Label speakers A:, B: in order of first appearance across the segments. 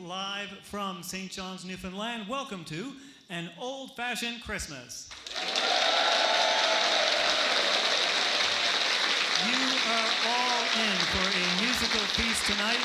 A: Live from St. John's, Newfoundland, welcome to An Old-Fashioned Christmas. You are all in for a musical feast tonight.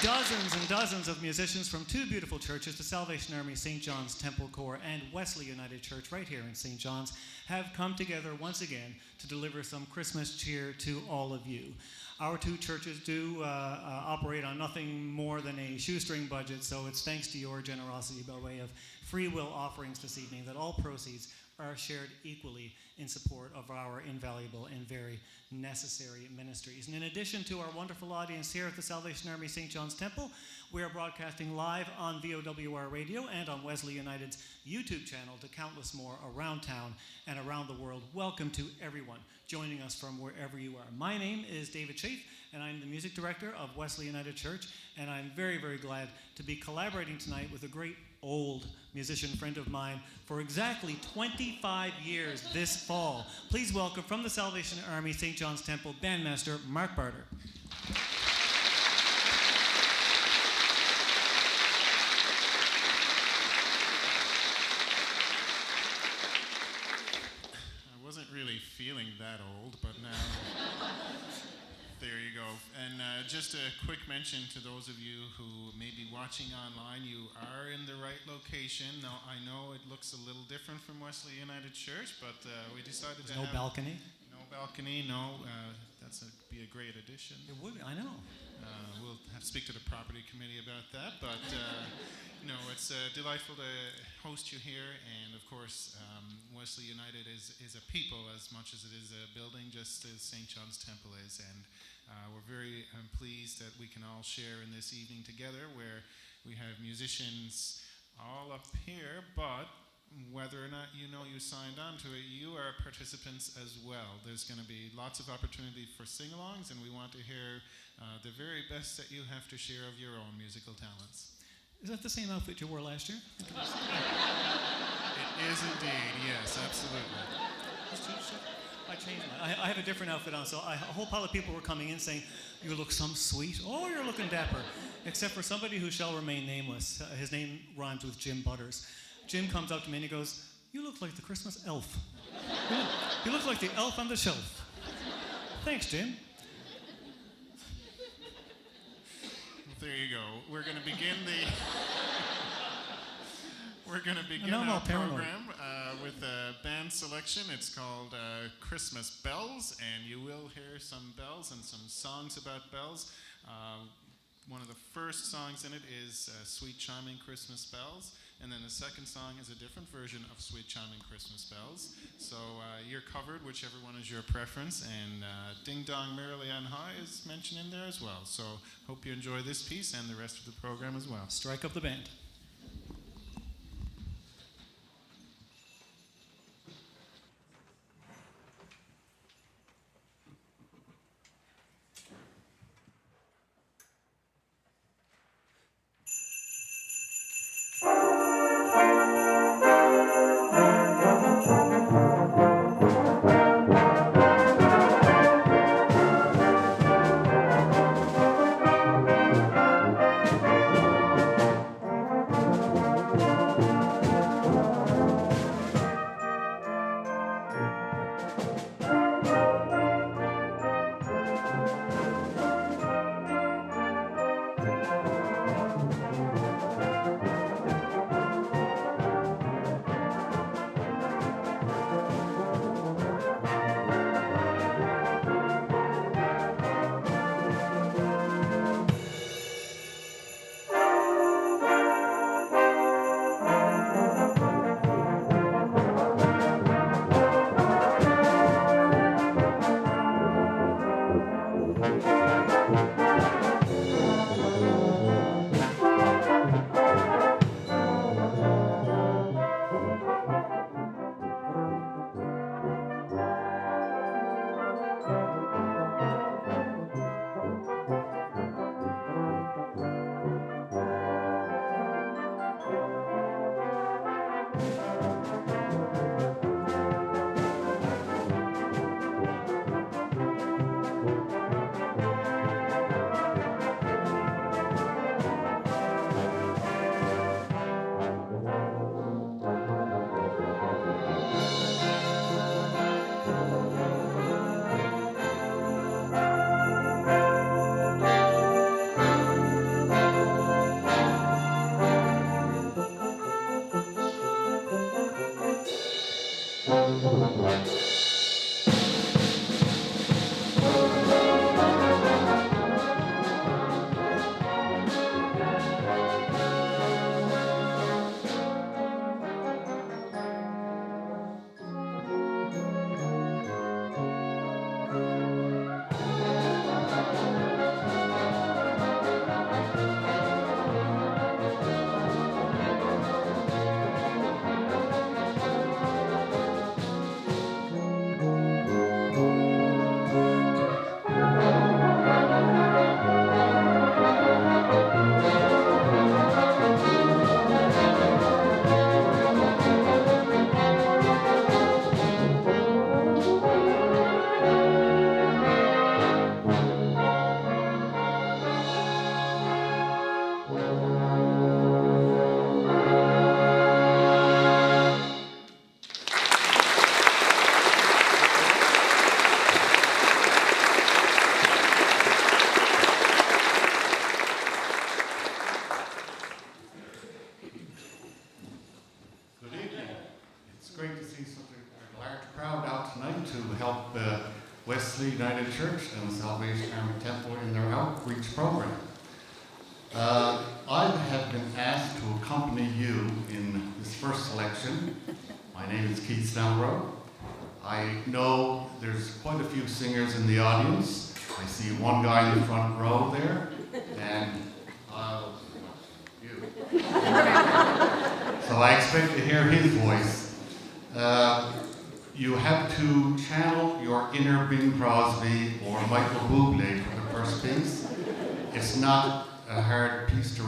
A: Dozens and dozens of musicians from two beautiful churches, the Salvation Army St. John's Temple Corps and Wesley United Church right here in St. John's, have come together once again to deliver some Christmas cheer to all of you. Our two churches do operate on nothing more than a shoestring budget, so it's thanks to your generosity by way of free will offerings this evening that all proceeds are shared equally in support of our invaluable and very necessary ministries. And in addition to our wonderful audience here at the Salvation Army St. John's Temple, we are broadcasting live on VOWR Radio and on Wesley United's YouTube channel to countless more around town and around the world. Welcome to everyone joining us from wherever you are. My name is David Chafe, and I'm the music director of Wesley United Church, and I'm very, very glad to be collaborating tonight with a great old musician friend of mine for exactly 25 years this fall. Please welcome from the Salvation Army St. John's Temple bandmaster Mark Barter.
B: I wasn't really feeling that old, but now there you go. And just a quick mention to those of you who may be watching online, you are in the right location. Now, I know it looks a little different from Wesley United Church, but we decided to
A: have... No balcony?
B: No balcony, no. That's be a great addition.
A: It would, I know.
B: We'll have to speak to the property committee about that, but it's delightful to host you here, and of course, Wesley United is a people as much as it is a building, just as St. John's Temple is, and we're very pleased that we can all share in this evening together, where we have musicians all up here, but whether or not you signed on to it, you are participants as well. There's going to be lots of opportunity for sing-alongs, and we want to hear the very best that you have to share of your own musical talents.
A: Is that the same outfit you wore last year?
B: It is indeed, yes, absolutely.
A: I changed mine. I have a different outfit on, so a whole pile of people were coming in saying, "You look some sweet. Oh, you're looking dapper." Except for somebody who shall remain nameless. His name rhymes with Jim Butters. Jim comes up to me and he goes, "You look like the Christmas elf. You look like the elf on the shelf." Thanks, Jim.
B: There you go. We're going to begin our program with a band selection. It's called Christmas Bells, and you will hear some bells and some songs about bells. One of the first songs in it is Sweet Chiming Christmas Bells, and then the second song is a different version of Sweet Chiming Christmas Bells. So you're covered, whichever one is your preference, and Ding Dong Merrily on High is mentioned in there as well. So hope you enjoy this piece and the rest of the program as well.
A: Strike up the band.
C: United Church and the Salvation Army Temple in their outreach program. I have been asked to accompany you in this first selection. My name is Keith Snellrow. I know there's quite a few singers in the audience. I see one guy in the front row there, and you. So I expect to hear his voice. You have to channel your inner Bing Crosby or Michael Bublé for the first piece. It's not a hard piece to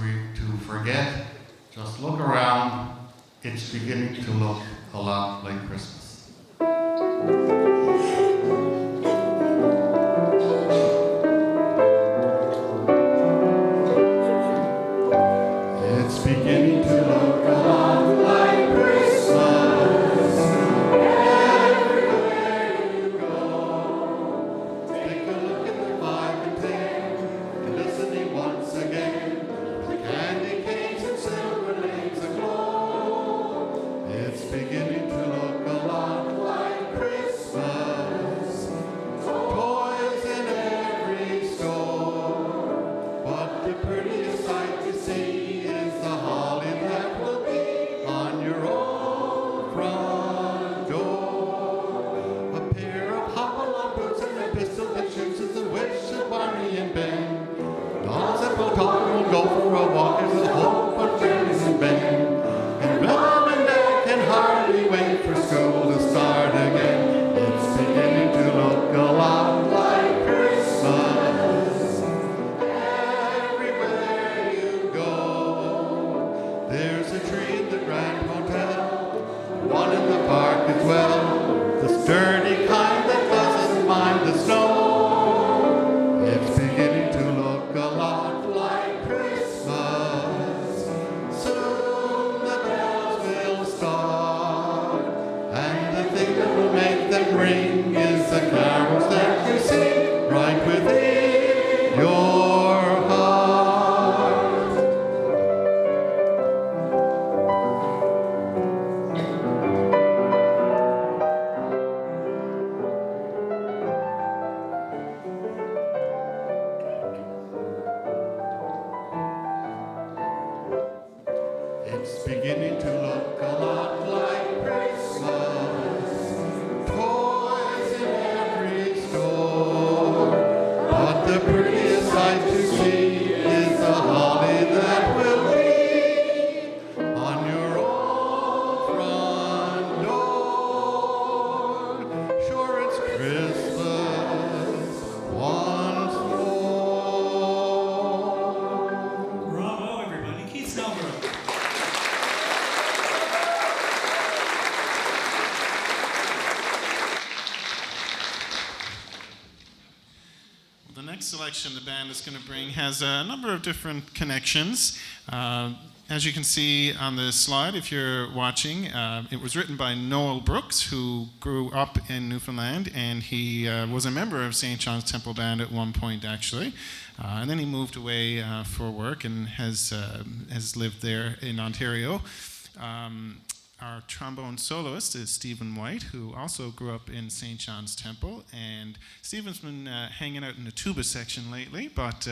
C: forget. Just look around. It's beginning to look a lot like Christmas. It's beginning to look a lot like Christmas. Everywhere you go, take a look at the 5 and 10, and listening once again. The candy canes and silver lanes aglow. It's beginning to look a lot like Christmas. Toys in every store, but the prettiest sight to see is the holly that will be on your own front door. A pair of hop-along boots and a pistol that shoots is the wish of Barney and Ben. Dolls that will talk will go for a walk is the hope of Jerry's and Ben. And Mom and Dad can hardly wait for school to start again. It's beginning to look a lot like Christmas. Everywhere you go, there's a tree in the Grand Hotel, one in the park as well, the sturdy kind that doesn't mind the snow. It's beginning to look a lot like Christmas. Soon the bells will start, and the thing that will make them ring is the carols that you sing right within your heart. It's beginning to look a lot like Christmas. Toys in every store, but the prettiest sight to see is the holly that will be on your own front door. Sure, it's Christmas once more.
A: Bravo, everybody. Keith Snellrow.
B: The next selection the band is going to bring has a number of different connections. As you can see on the slide, if you're watching, it was written by Noel Brooks, who grew up in Newfoundland, and he was a member of St. John's Temple Band at one point, actually. And then he moved away for work and has lived there in Ontario. Our trombone soloist is Stephen White, who also grew up in St. John's Temple. And Stephen's been hanging out in the tuba section lately, but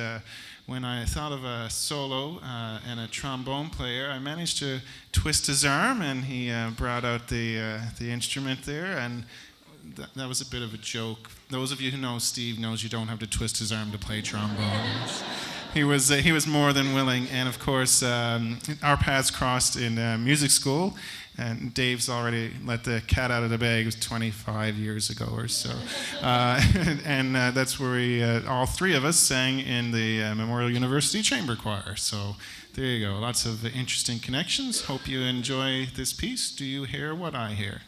B: when I thought of a solo and a trombone player, I managed to twist his arm, and he brought out the instrument there, and that was a bit of a joke. Those of you who know Steve knows you don't have to twist his arm to play trombone. He was more than willing, and of course, our paths crossed in music school, and Dave's already let the cat out of the bag. It was 25 years ago or so, and that's where we, all three of us, sang in the Memorial University Chamber Choir. So there you go, lots of interesting connections. Hope you enjoy this piece. Do you hear what I hear?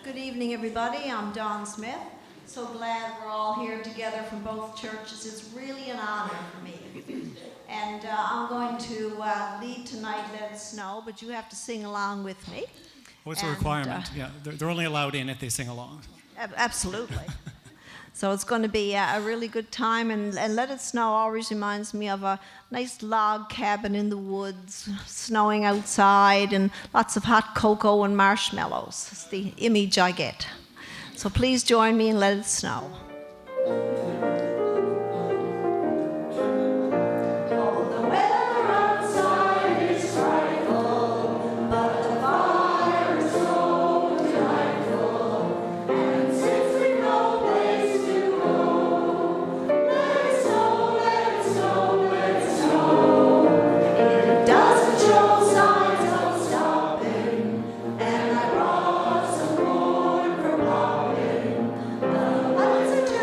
D: Good evening, everybody. I'm Dawn Smith. So glad we're all here together from both churches. It's really an honor for me. And I'm going to lead tonight, Let It Snow, but you have to sing along with me.
A: What's the
D: And,
A: requirement? Yeah, they're only allowed in if they sing along.
D: Absolutely. So it's going to be a really good time, and Let It Snow always reminds me of a nice log cabin in the woods, snowing outside, and lots of hot cocoa and marshmallows. It's the image I get. So please join me in Let It Snow. Lots of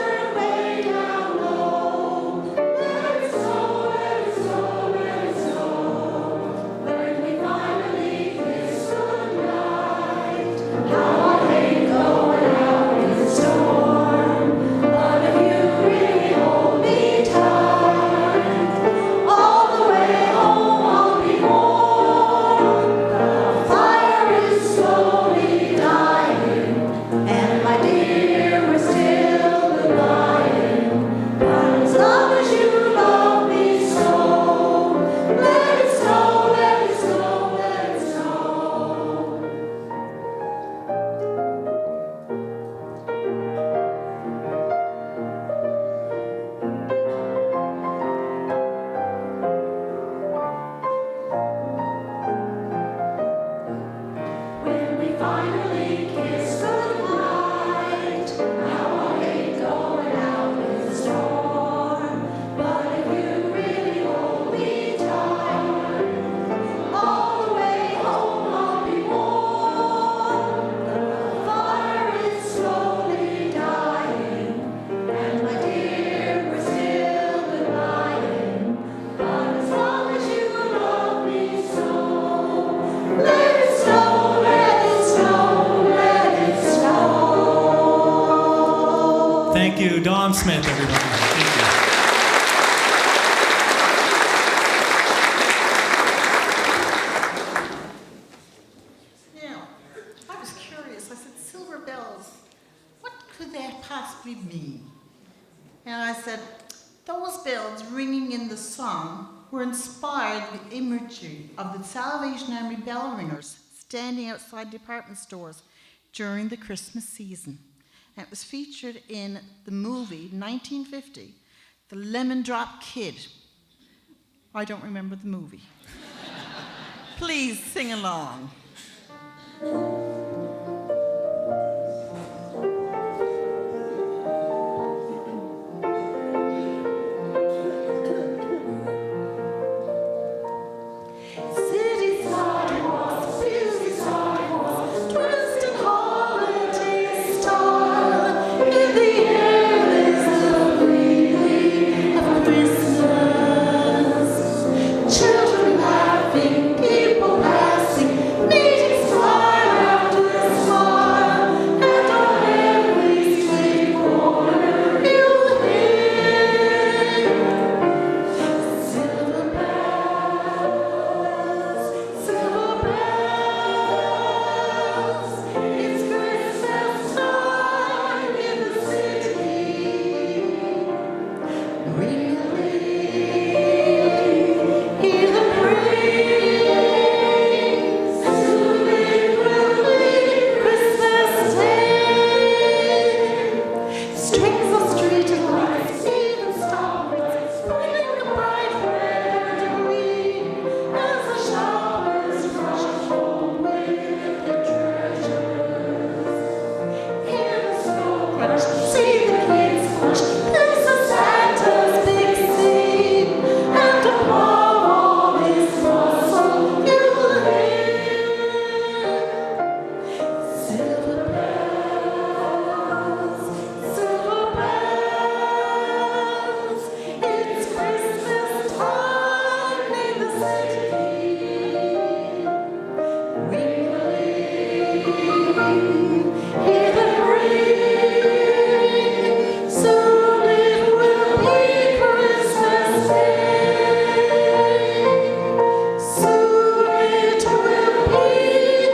A: Thank you, Dawn Smith, everybody. Thank you.
E: Now, I was curious. I said, silver bells, what could that possibly mean? And I said, those bells ringing in the song were inspired by the imagery of the Salvation Army bell ringers standing outside department stores during the Christmas season. And it was featured in the movie 1950, The Lemon Drop Kid. I don't remember the movie. Please sing along. City sidewalks, busy sidewalks, twisted holiday style. In the air there's a feeling of Christmas. Children laughing, people passing, meeting smile after smile. And on every street corner you'll hear silver bells. Silver bells, it's Christmas time in the city. Ring a ling, hear the praise. Soon it will be Christmas Day. Strings of street lights, even starlights, bring a bright red gleam as the shoppers rush home with their treasures. Hear the snow crash, see the kids push. This is Santa's big scene, and above all this bustle, you'll hear silver bells, silver bells. It's Christmas time in the city. Ring a ling, hear them ring. Soon it will be Christmas Day. Soon it will be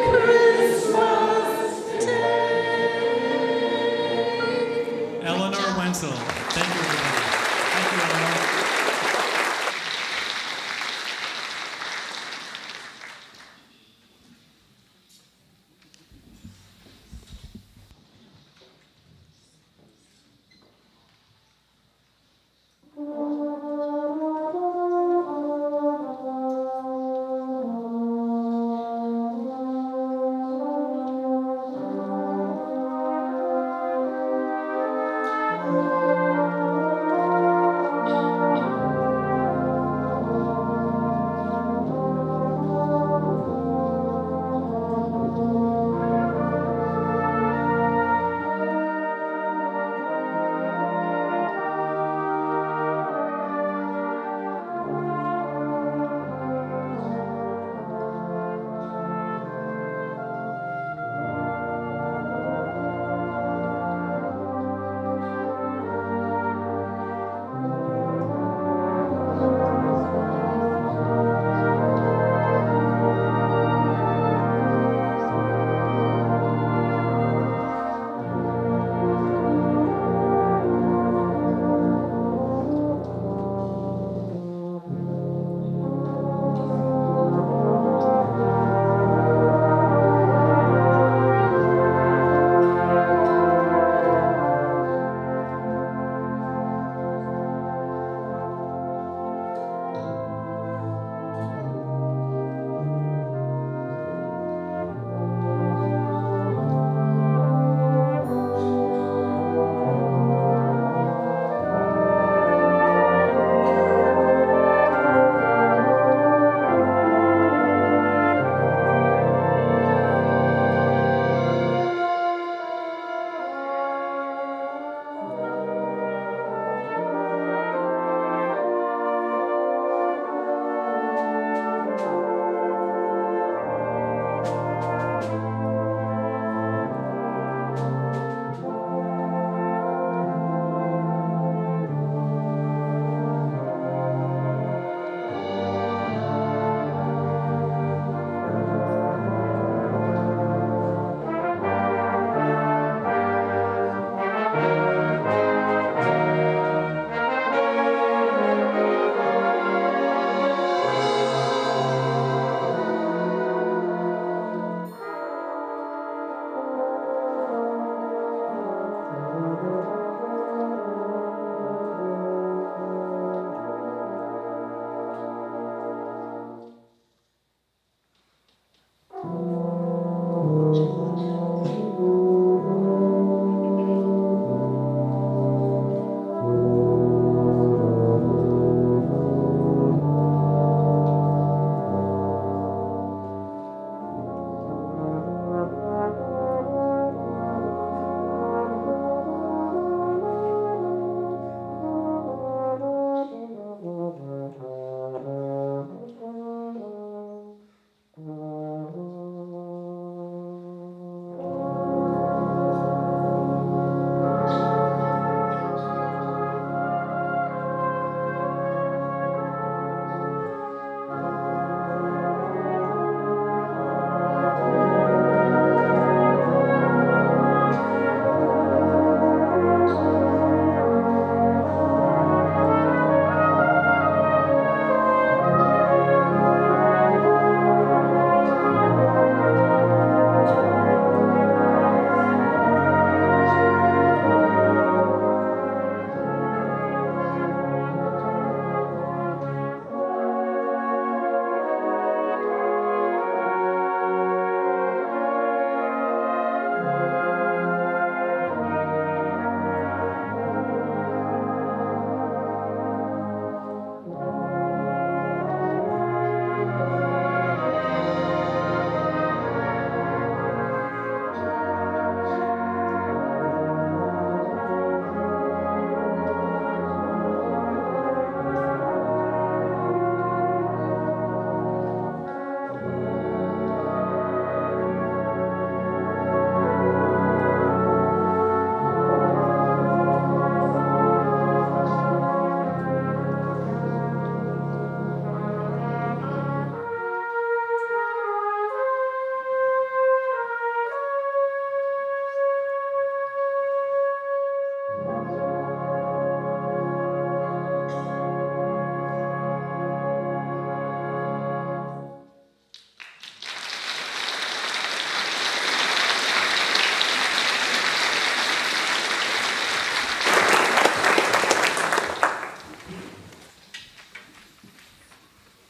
E: Christmas Day.
A: Eleanor Wenzel. Thank you, everybody. Thank you, Eleanor.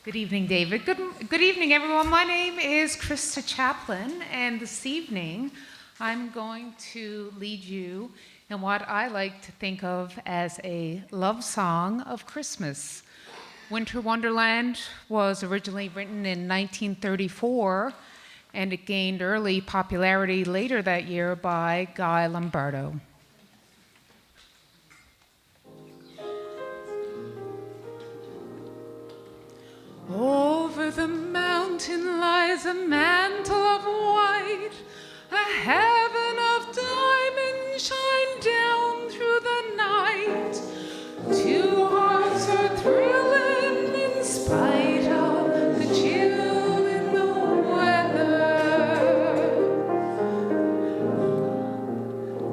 F: Good evening, David. Good evening, everyone. My name is Krista Chaplin, and this evening I'm going to lead you in what I like to think of as a love song of Christmas. Winter Wonderland was originally written in 1934, and it gained early popularity later that year by Guy Lombardo. Over the mountain lies a mantle of white, a heaven of diamonds shine down through the night. Two hearts are thrilling in spite of the chill in the weather.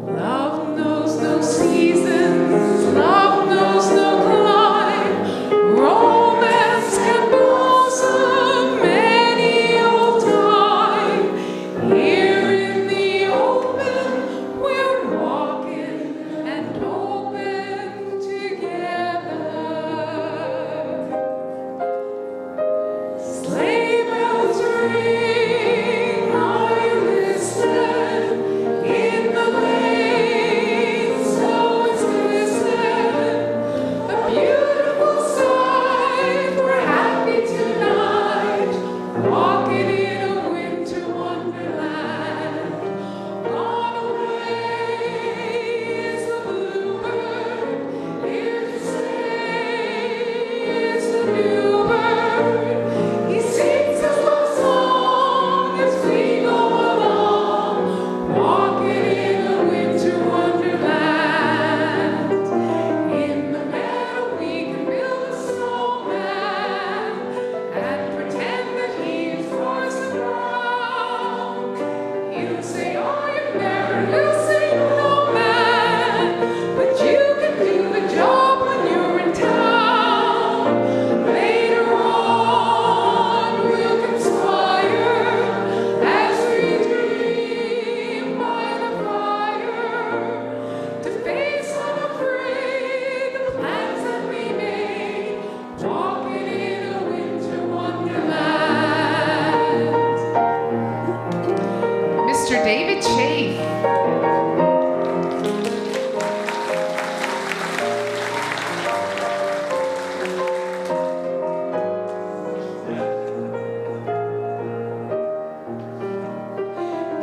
F: Love knows no seasons, love knows no climb. Romance can blossom any old time. Here in the open, we're walking and open together. Sleigh bells ring, are you listening? In the lane, snow is glistening. A beautiful sight, we're happy tonight, walking in a winter wonderland. Gone away is the bluebird, here to stay is the new bird. He sings his love song as we go along, walking in a winter wonderland. In the meadow we can build a snowman and pretend that he is Parson Brown. He'll say, "Are you married?" We'll say, "No, man," but you can do the job when you're in town. Later on we'll conspire as we dream by the fire to face unafraid the plans that we made, walking in a winter wonderland. Mr. David Chafe.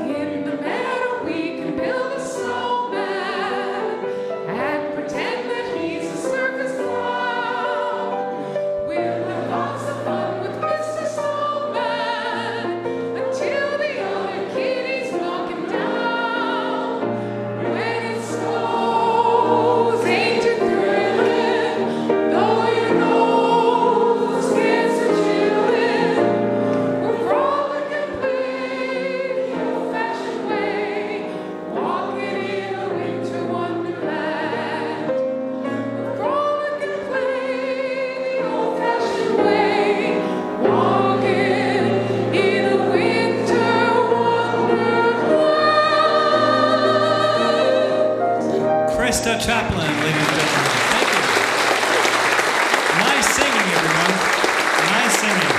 F: In the meadow we can build a snowman and pretend that he's a circus clown. We'll have lots of fun with Mr. Snowman until the other kitties knock him down. When it snows, ain't it thrilling? Though your nose gets a chillin', we'll frolic and play the old-fashioned way, walking in a winter wonderland. We'll frolic and play the old-fashioned way, walking in a winter wonderland.
A: Krista Chaplin, ladies and gentlemen. Thank you. Nice singing, everyone. Nice singing.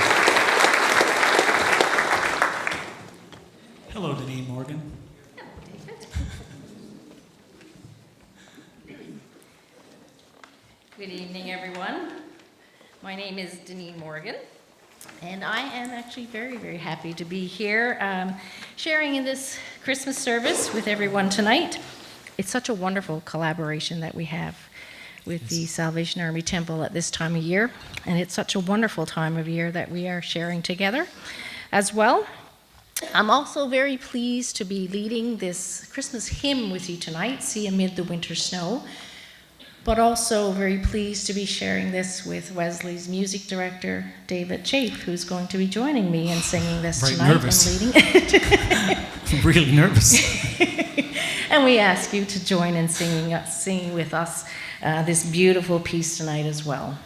A: Hello, Denise Morgan.
G: Good evening, everyone. My name is Denise Morgan, and I am actually very, very happy to be here sharing in this Christmas service with everyone tonight. It's such a wonderful collaboration that we have with the Salvation Army Temple at this time of year, and it's such a wonderful time of year that we are sharing together as well. I'm also very pleased to be leading this Christmas hymn with you tonight, See Amid the Winter Snow, but also very pleased to be sharing this with Wesley's music director, David Chafe, who's going to be joining me in singing this
A: Very
G: tonight
A: nervous.
G: and leading.
A: Really nervous.
G: And we ask you to join in singing with us this beautiful piece tonight as well.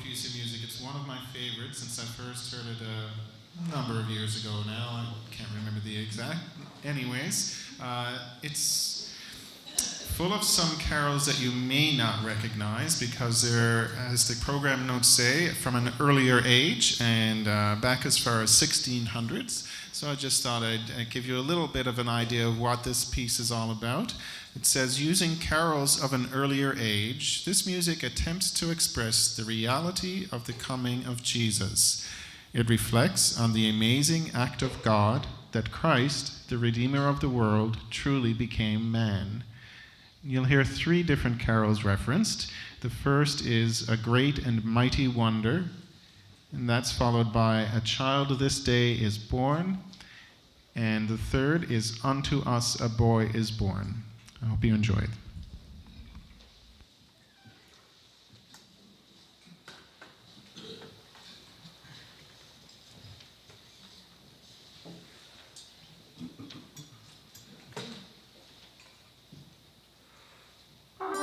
B: piece of music. It's one of my favorites since I first heard it a number of years ago now. I can't remember the exact. Anyways, it's full of some carols that you may not recognize because they're, as the program notes say, from an earlier age and back as far as 1600s. So I just thought I'd give you a little bit of an idea of what this piece is all about. It says, using carols of an earlier age, this music attempts to express the reality of the coming of Jesus. It reflects on the amazing act of God that Christ, the Redeemer of the world, truly became man. You'll hear 3 different carols referenced. The first is A Great and Mighty Wonder, and that's followed by A Child this Day is Born, and the third is Unto Us a Boy is Born. I hope you enjoy it.
F: Thank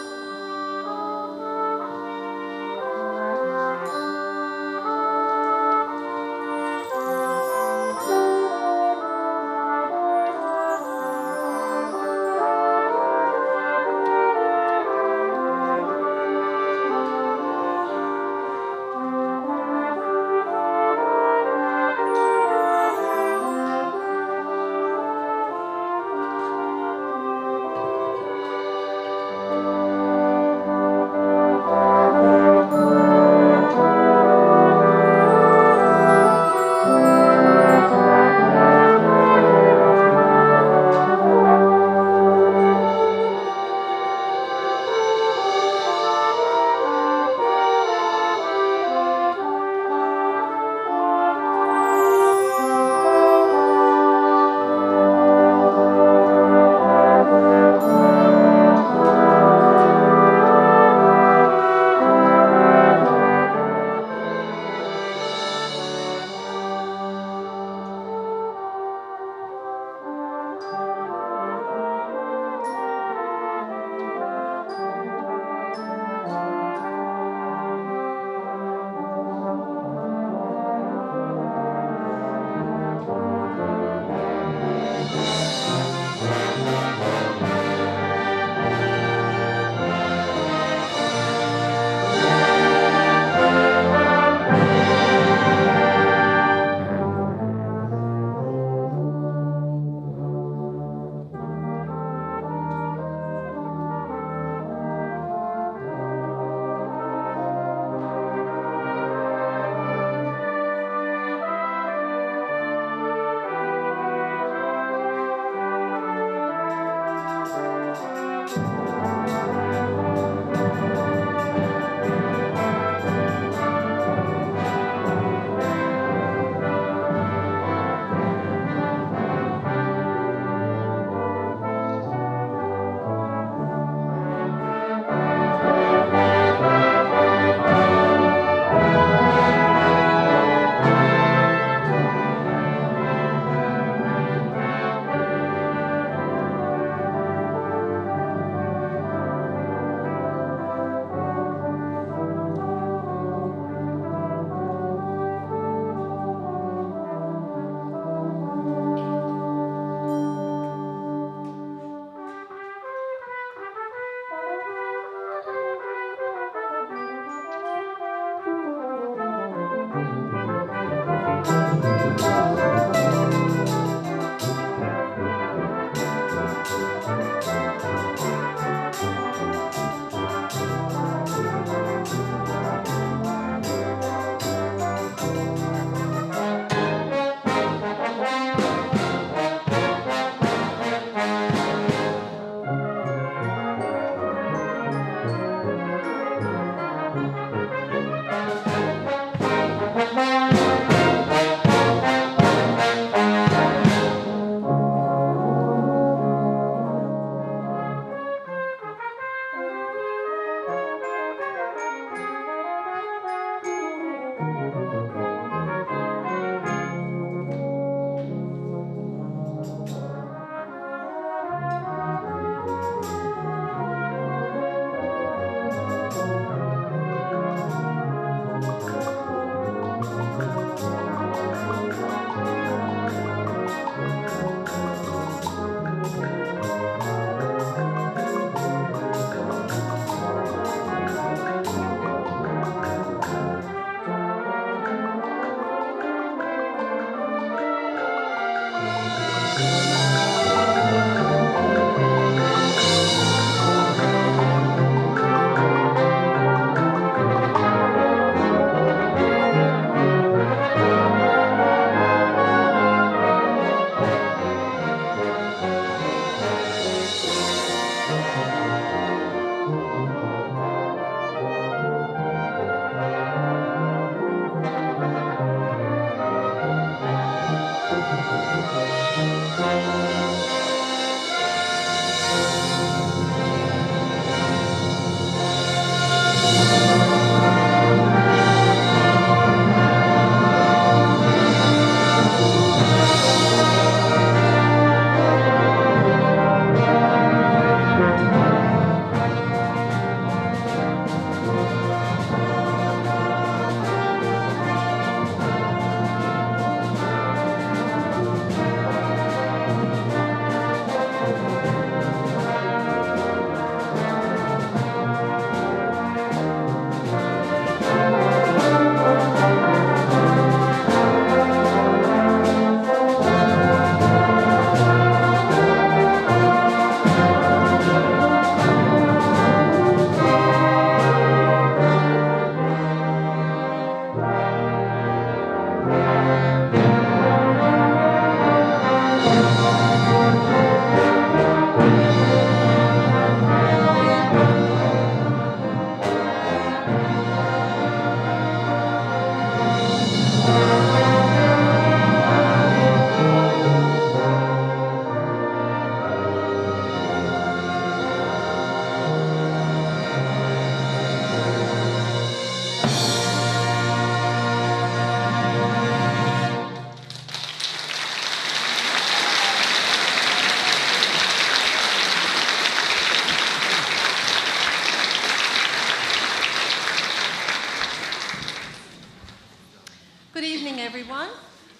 H: Good evening, everyone.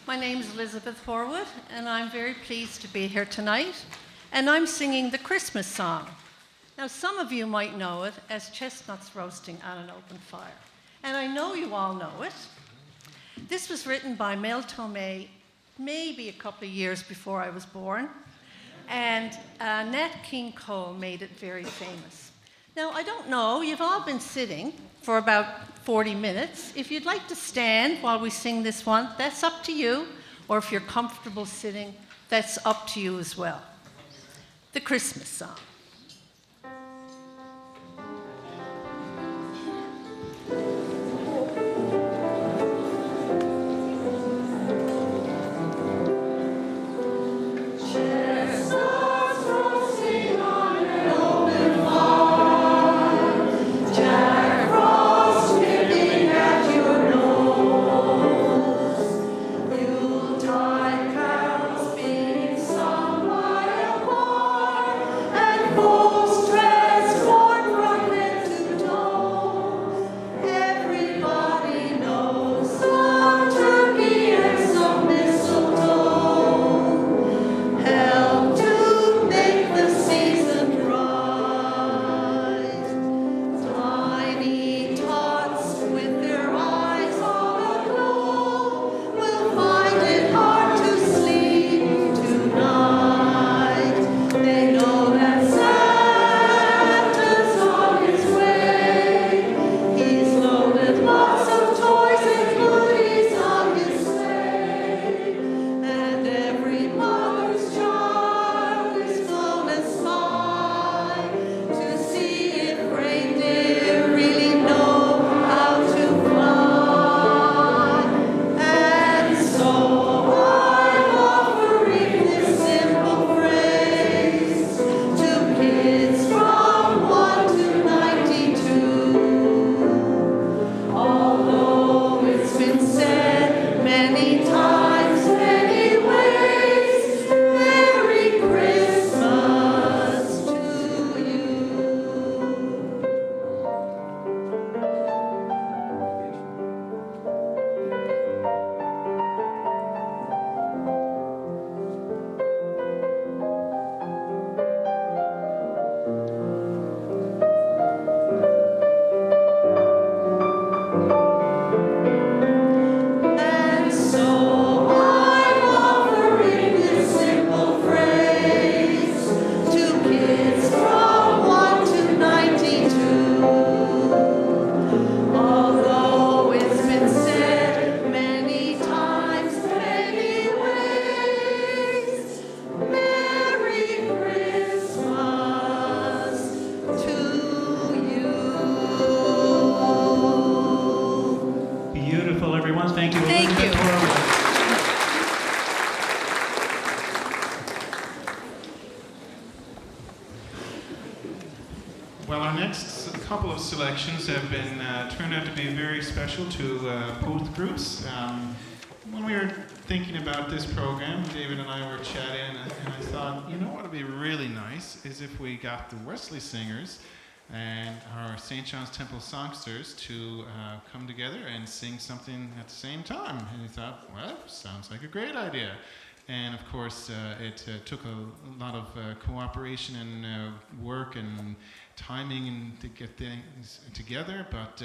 H: My name is Elizabeth Horwood, and I'm very pleased to be here tonight. And I'm singing the Christmas song. Now, some of you might know it as chestnuts roasting on an open fire. And I know you all know it. This was written by Mel Tormé maybe a couple of years before I was born. And Nat King Cole made it very famous. Now, I don't know, you've all been sitting for about 40 minutes. If you'd like to stand while we sing this one, that's up to you. Or if you're comfortable sitting, that's up to you as well. The Christmas song.
B: Well, our next couple of selections have been turned out to be very special to both groups. When we were thinking about this program, David and I were chatting, and I thought, you know what would be really nice is if we got the Wesley singers and our St. John's Temple songsters to come together and sing something at the same time. And we thought, well, sounds like a great idea. And of course, it took a lot of cooperation and work and timing and to get things together, but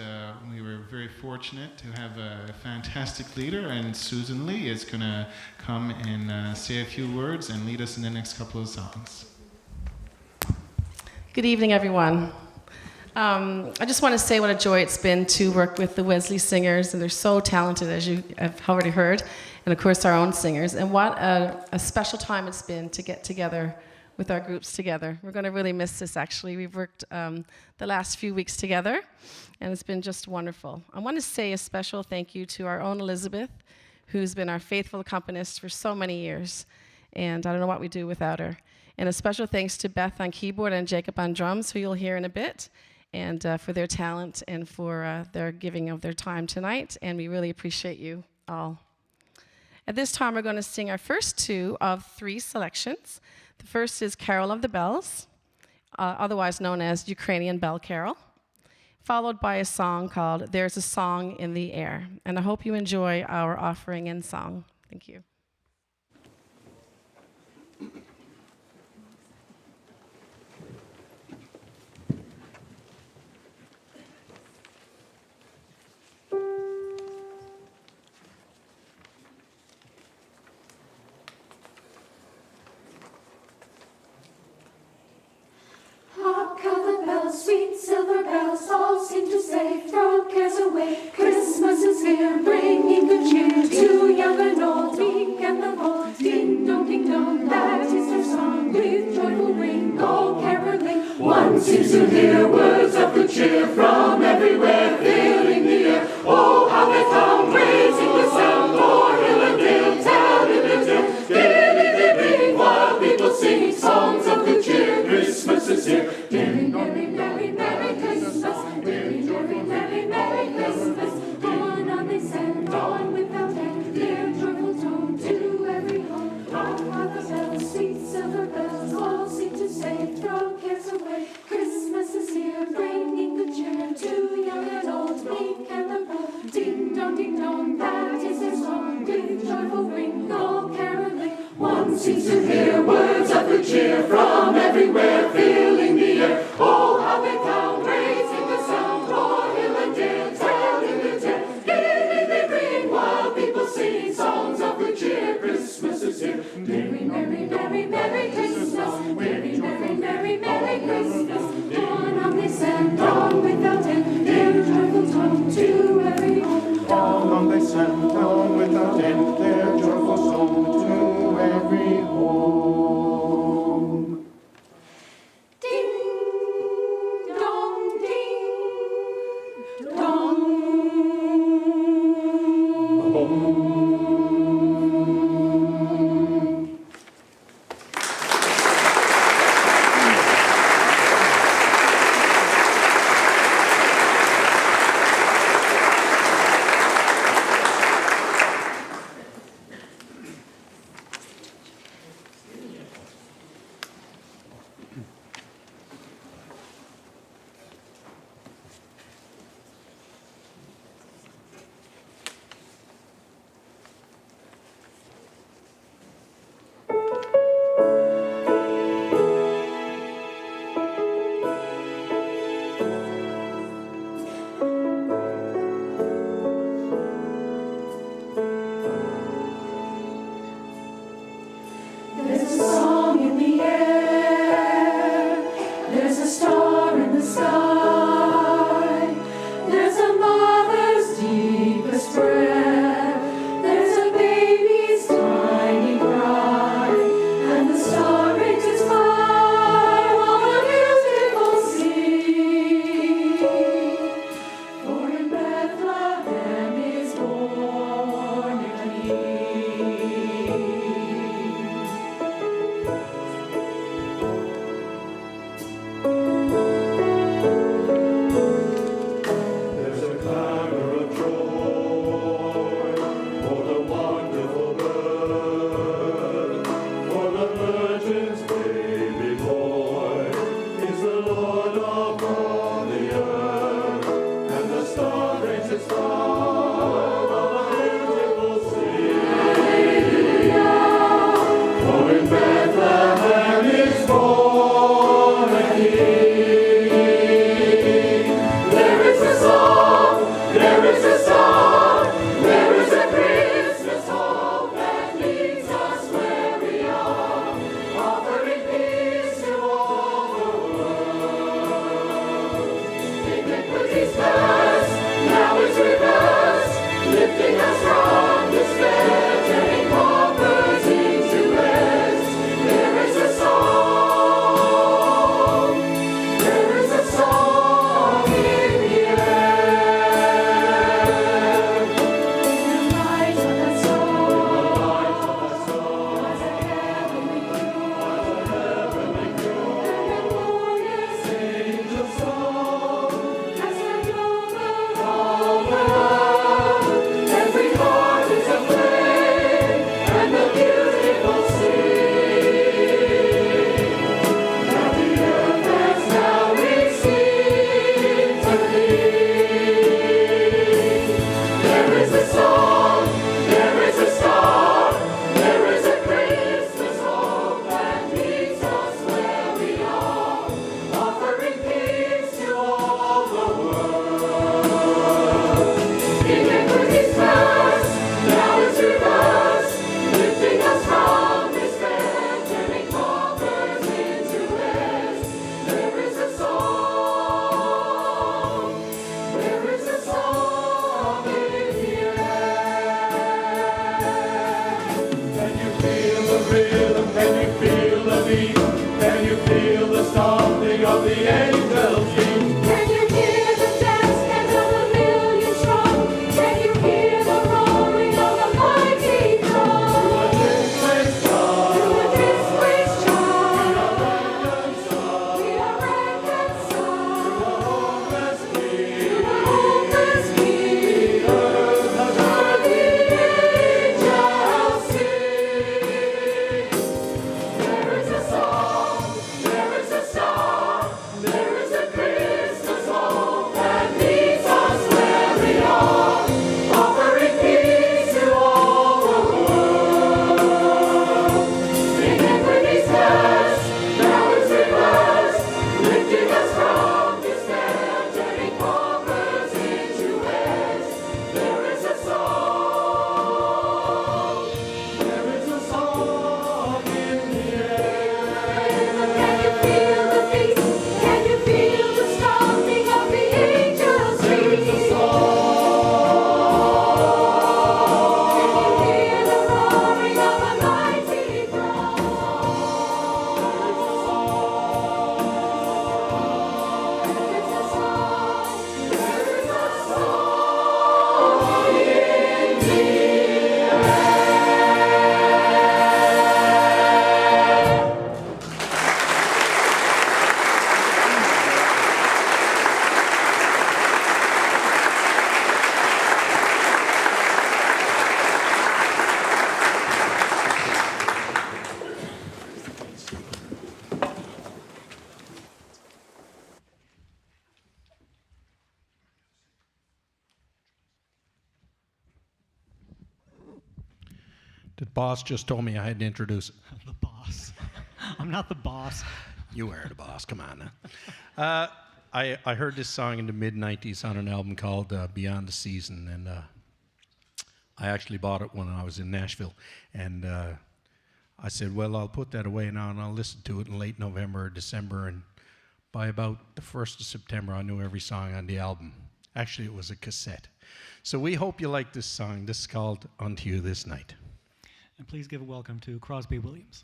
B: we were very fortunate to have a fantastic leader, and Susan Lee is going to come and say a few words and lead us in the next couple of songs.
I: Good evening, everyone. I just want to say what a joy it's been to work with the Wesley singers, and they're so talented, as you have already heard, and of course our own singers, and what a special time it's been to get together with our groups together. We're going to really miss this, actually. We've worked the last few weeks together, and it's been just wonderful. I want to say a special thank you to our own Elizabeth, who's been our faithful accompanist for so many years, and I don't know what we'd do without her. And a special thanks to Beth on keyboard and Jacob on drums, who you'll hear in a bit, and for their talent and for their giving of their time tonight, and we really appreciate you all. At this time, we're going to sing our first two of three selections. The first is Carol of the Bells, otherwise known as Ukrainian Bell Carol, followed by a song called There's a Song in the Air. And I hope you enjoy our offering and song. Thank you.
F: Hark how the bells, sweet silver bells, all seem to say, throw cares away. Christmas is here, bringing good cheer to young and old, meek and the bold. Ding dong, that is their song, with joyful ring, all caroling. One seems to hear words of good cheer from everywhere, filling the air. Oh, how they come, raising the sound, o'er hill and dale, telling the tale. Gaily they ring, while people sing songs of good cheer. Christmas is here. Merry, merry, merry, merry Christmas. Merry, merry, merry, merry Christmas. On they send, on without end, their joyful tone to every home. Hark how the bells, sweet silver bells, all seem to say, throw cares away. Christmas is here, bringing good cheer to young and old, meek and the bold. Ding dong, that is their song, with joyful ring, all caroling. One seems to hear words of good cheer from everywhere, filling the air. Oh, how they come, raising the sound, o'er hill and dale, telling the tale. Gaily they ring, while people sing songs of good cheer. Christmas is here. Merry, merry, merry, merry Christmas. Merry, merry, merry, merry Christmas. On they send, on without end, their joyful tone to every home.
C: On they send down without end their joyful song to every home.
J: The boss just told me I had to introduce it.
A: The boss. I'm not the boss.
J: You are the boss. Come on now. I heard this song in the mid-'90s on an album called Beyond the Season, and I actually bought it when I was in Nashville. And I said, well, I'll put that away now, and I'll listen to it in late November or December. And by about the 1st of September, I knew every song on the album. Actually, it was a cassette. So we hope you like this song. This is called Unto You This Night.
A: And please give a welcome to Crosby Williams.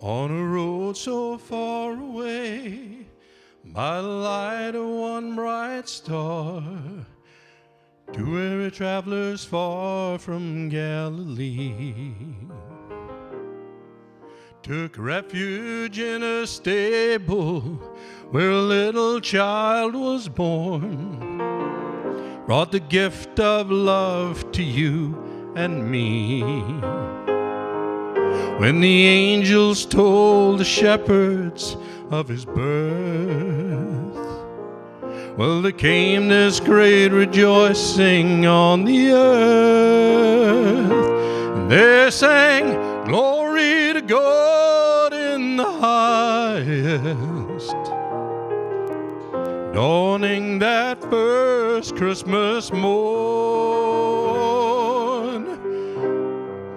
J: On a road so far away, by the light of one bright star, to weary travelers far from Galilee, took refuge in a stable where a little child was born, brought the gift of love to you and me. When the angels told the shepherds of his birth, well, there came this great rejoicing on the earth, and they sang, glory to God in the highest, dawning that first Christmas morn.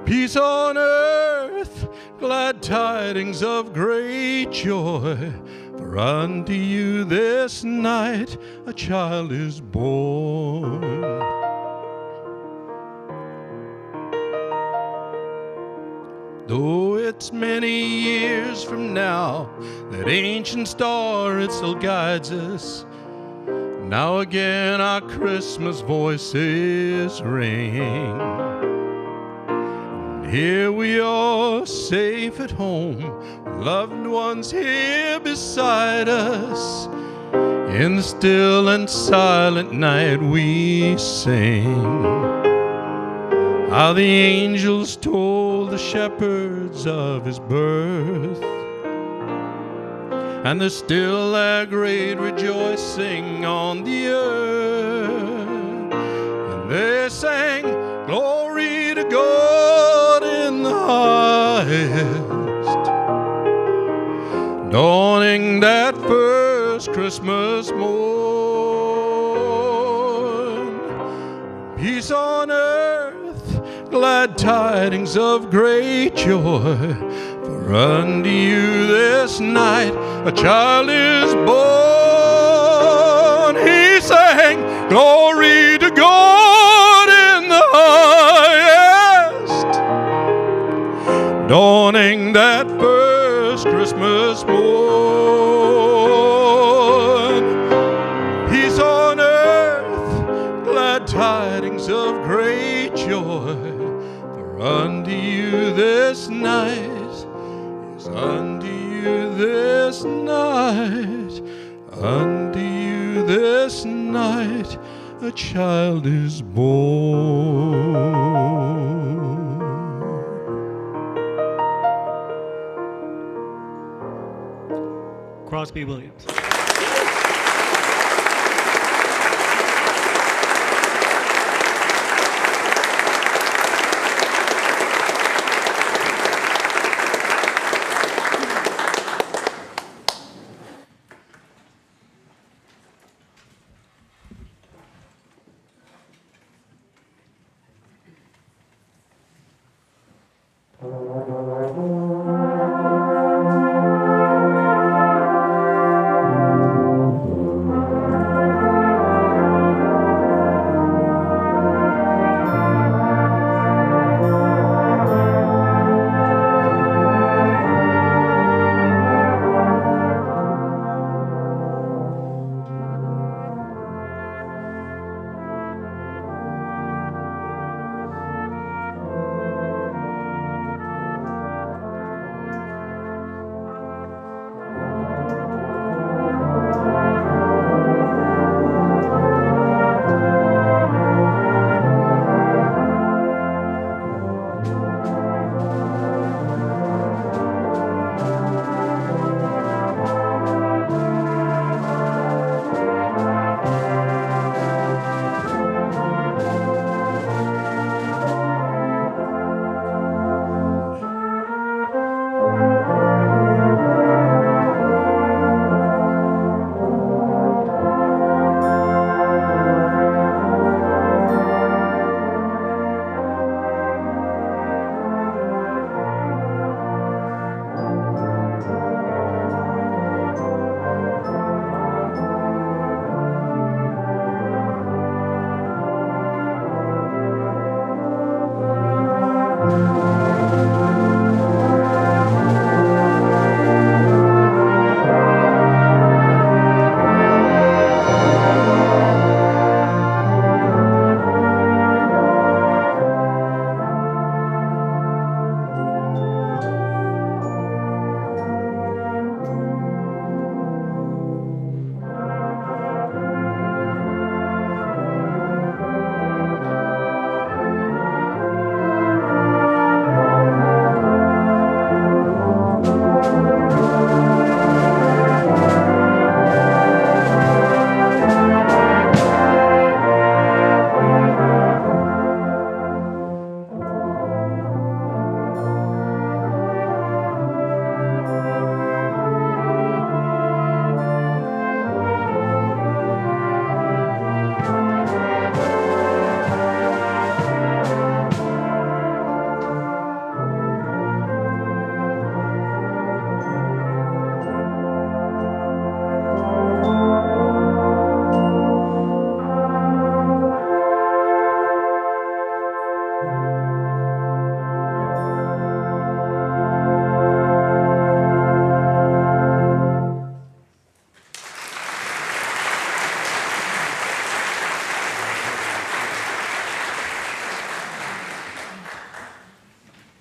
J: Peace on earth, glad tidings of great joy, for unto you this night a child is born. Though it's many years from now, that ancient star it still guides us. Now again our Christmas voices ring. Here we are, safe at home, loved ones here beside us. In the still and silent night we sing how the angels told the shepherds of his birth, and there's still a great rejoicing on the earth. And they sang, glory to God in the highest, dawning that first Christmas morn. Peace on earth, glad tidings of great joy, for unto you this night a child is born. He sang, glory to God in the highest, dawning that first Christmas morn. Peace on earth, glad tidings of great joy, for unto you this night is unto you this night, unto you this night a child is born.
A: Crosby Williams.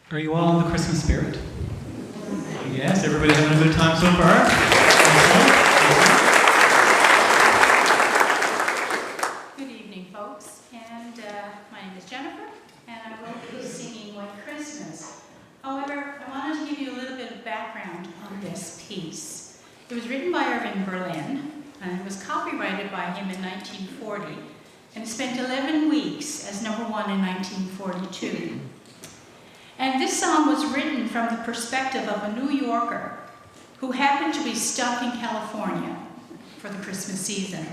A: Are you all in the Christmas spirit? Yes, everybody having a good time so far?
K: Good evening, folks, and my name is Jennifer, and I will be singing White Christmas. However, I wanted to give you a little bit of background on this piece. It was written by Irving Berlin, and it was copyrighted by him in 1940, and it spent 11 weeks as number one in 1942. And this song was written from the perspective of a New Yorker who happened to be stuck in California for the Christmas season.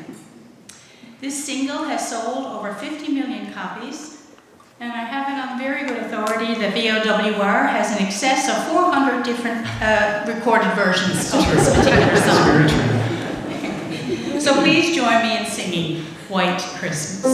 K: This single has sold over 50 million copies, and I have it on very good authority that VOWR has in excess of 400 different recorded versions of this particular song. So please join me in singing White Christmas.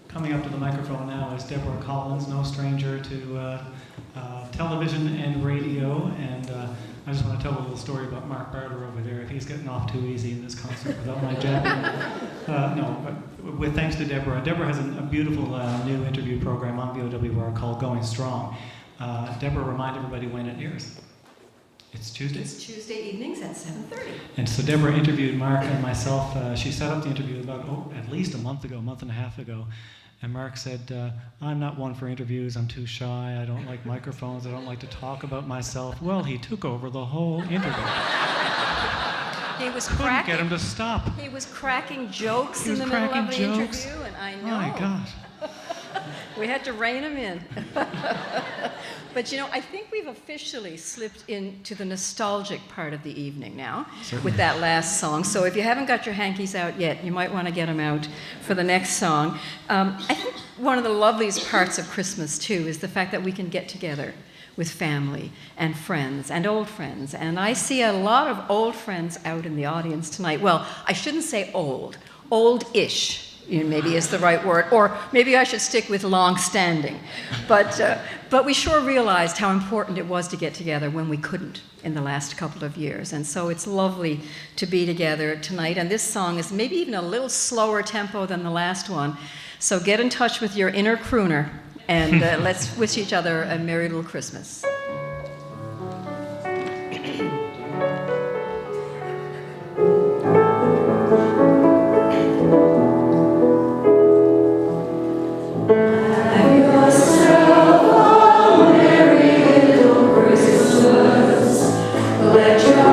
A: Coming up to the microphone now is Deborah Collins, no stranger to television and radio, and I just want to tell a little story about Mark Barter over there. If he's getting off too easy in this concert without my jabbing. No, but with thanks to Deborah. Deborah has a beautiful new interview program on VOWR called Going Strong. Deborah, remind everybody when it airs. It's Tuesday?
L: It's Tuesday evenings at 7:30.
A: And so Deborah interviewed Mark and myself. She set up the interview about at least a month and a half ago. And Mark said, I'm not one for interviews. I'm too shy. I don't like microphones. I don't like to talk about myself. Well, he took over the whole interview.
L: He was
A: Couldn't
L: cracking.
A: get him to stop.
L: He was cracking jokes
A: He
L: in
A: was
L: the middle of the
A: cracking jokes.
L: interview, and I know.
A: My God.
L: We had to rein him in. But you know, I think we've officially slipped into the nostalgic part of the evening now with that last song. So if you haven't got your hankies out yet, you might want to get them out for the next song. I think one of the loveliest parts of Christmas, too, is the fact that we can get together with family and friends and old friends. And I see a lot of old friends out in the audience tonight. Well, I shouldn't say old, old-ish. Maybe is the right word, or maybe I should stick with long-standing. But we sure realized how important it was to get together when we couldn't in the last couple of years. And so it's lovely to be together tonight. And this song is maybe even a little slower tempo than the last one. So get in touch with your inner crooner, and let's wish each other a merry little Christmas.
F: Let your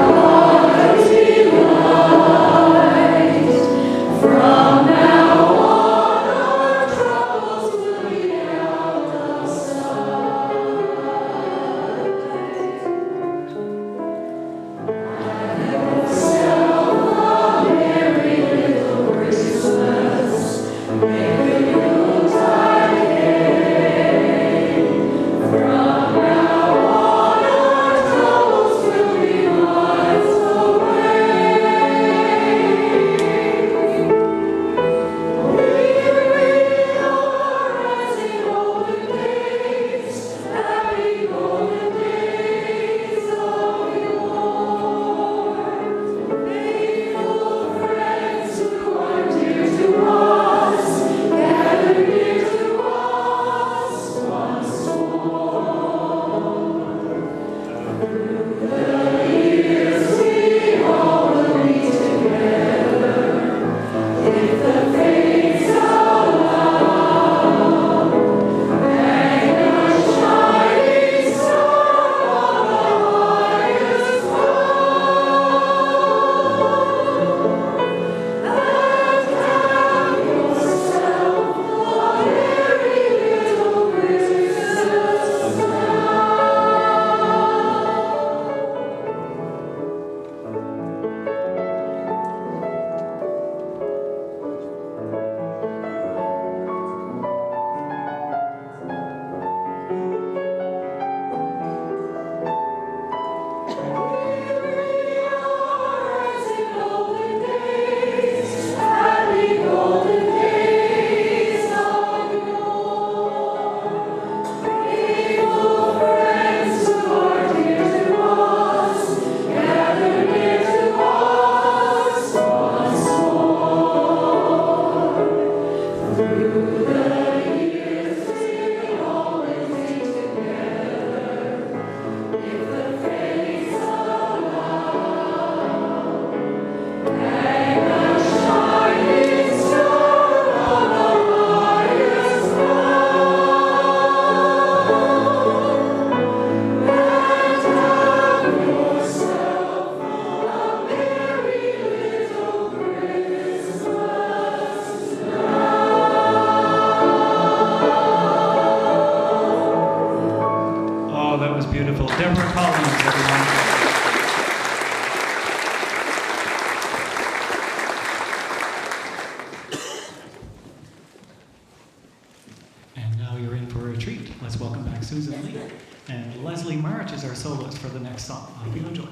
A: March is our soloist for the next song. I hope you enjoy.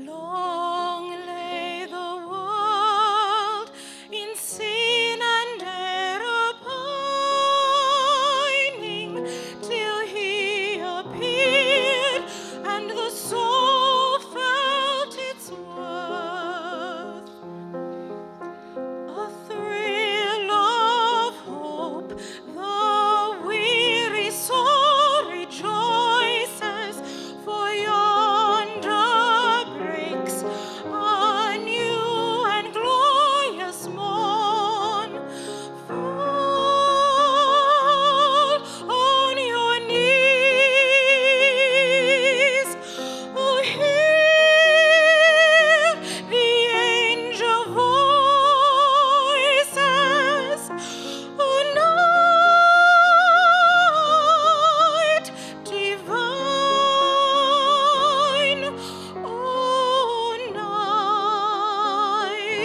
F: Long lay the world in sin and error pining, till he appeared and the soul felt its worth. A thrill of hope, the weary soul rejoices, for yonder breaks a new and glorious morn. Fall on your knees, oh, hear the angel voices, oh, night divine, oh,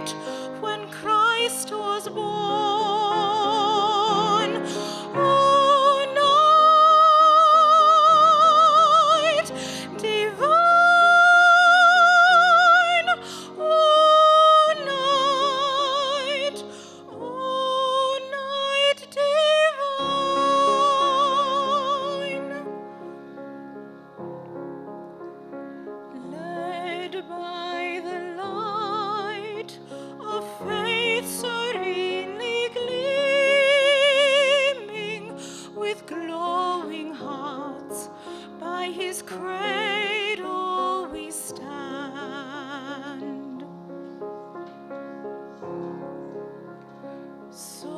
F: night when Christ was born, oh, night divine, oh, night divine. Led by the light of faith serenely gleaming, with glowing hearts by his cradle we stand. So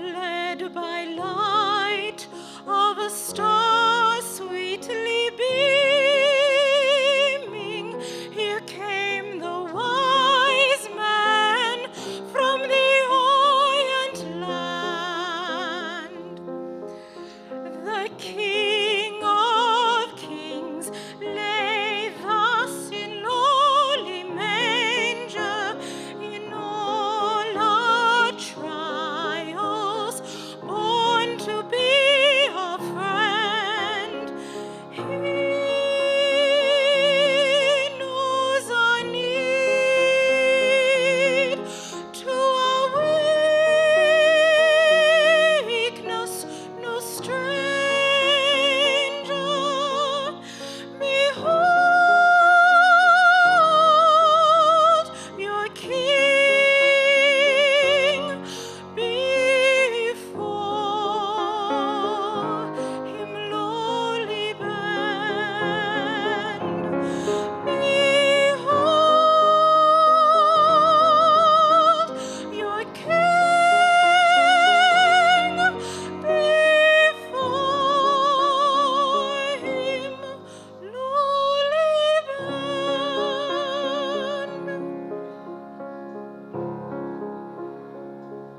F: led by light of a star sweetly beaming, here came the wise man from the Orient land. The King of Kings lay thus in lowly manger, in all our trials, born to be a friend. He knows our need, to our weakness no stranger. Behold your King, before him lowly bend. Behold your King, before him lowly bend.